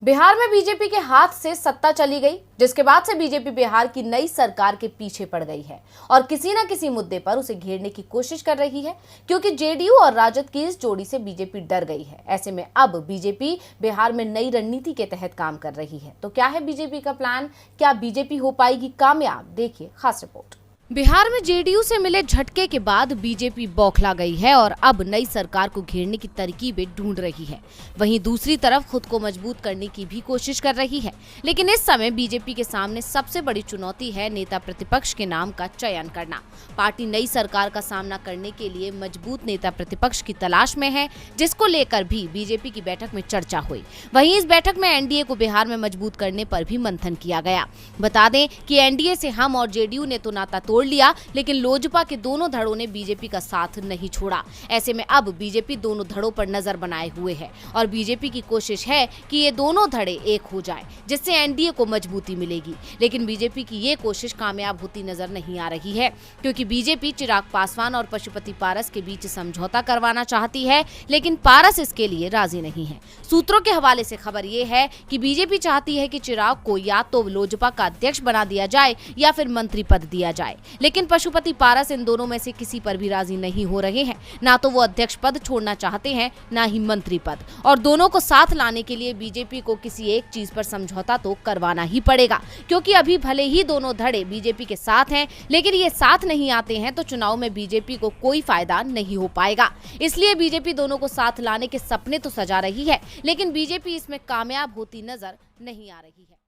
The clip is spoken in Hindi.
बिहार में बीजेपी के हाथ से सत्ता चली गई, जिसके बाद से बीजेपी बिहार की नई सरकार के पीछे पड़ गई है और किसी न किसी मुद्दे पर उसे घेरने की कोशिश कर रही है, क्योंकि जेडीयू और राजद की इस जोड़ी से बीजेपी डर गई है। ऐसे में अब बीजेपी बिहार में नई रणनीति के तहत काम कर रही है। तो क्या है बीजेपी का प्लान? क्या बीजेपी हो पाएगी कामयाब? देखिए खास रिपोर्ट। बिहार में जेडीयू से मिले झटके के बाद बीजेपी बौखला गई है और अब नई सरकार को घेरने की तरकीबें ढूंढ रही है। वहीं दूसरी तरफ खुद को मजबूत करने की भी कोशिश कर रही है। लेकिन इस समय बीजेपी के सामने सबसे बड़ी चुनौती है नेता प्रतिपक्ष के नाम का चयन करना। पार्टी नई सरकार का सामना करने के लिए मजबूत नेता प्रतिपक्ष की तलाश में है, जिसको लेकर भी बीजेपी की बैठक में चर्चा हुई। वहीं इस बैठक में एनडीए को बिहार में मजबूत करने पर भी मंथन किया गया। बता दें कि एनडीए से हम और जेडीयू ने तो नाता तोड़ लिया, लेकिन लोजपा के दोनों धड़ों ने बीजेपी का साथ नहीं छोड़ा। ऐसे में अब बीजेपी दोनों धड़ों पर नजर बनाए हुए है और बीजेपी की कोशिश है कि ये दोनों धड़े एक हो जाएं, जिससे एनडीए को मजबूती मिलेगी। लेकिन बीजेपी की ये कोशिश कामयाब होती नजर नहीं आ रही है, क्योंकि बीजेपी चिराग पासवान और पशुपति पारस के बीच समझौता करवाना चाहती है, लेकिन पारस इसके लिए राजी नहीं है। सूत्रों के हवाले से खबर ये है कि बीजेपी चाहती है कि चिराग को या तो लोजपा का अध्यक्ष बना दिया जाए या फिर मंत्री पद दिया जाए, लेकिन पशुपति पारस इन दोनों में से किसी पर भी राजी नहीं हो रहे हैं। ना तो वो अध्यक्ष पद छोड़ना चाहते हैं, ना ही मंत्री पद। और दोनों को साथ लाने के लिए बीजेपी को किसी एक चीज पर समझौता तो करवाना ही पड़ेगा, क्योंकि अभी भले ही दोनों धड़े बीजेपी के साथ हैं, लेकिन ये साथ नहीं आते हैं तो चुनाव में बीजेपी को कोई फायदा नहीं हो पाएगा। इसलिए बीजेपी दोनों को साथ लाने के सपने तो सजा रही है, लेकिन बीजेपी इसमें कामयाब होती नजर नहीं आ रही है।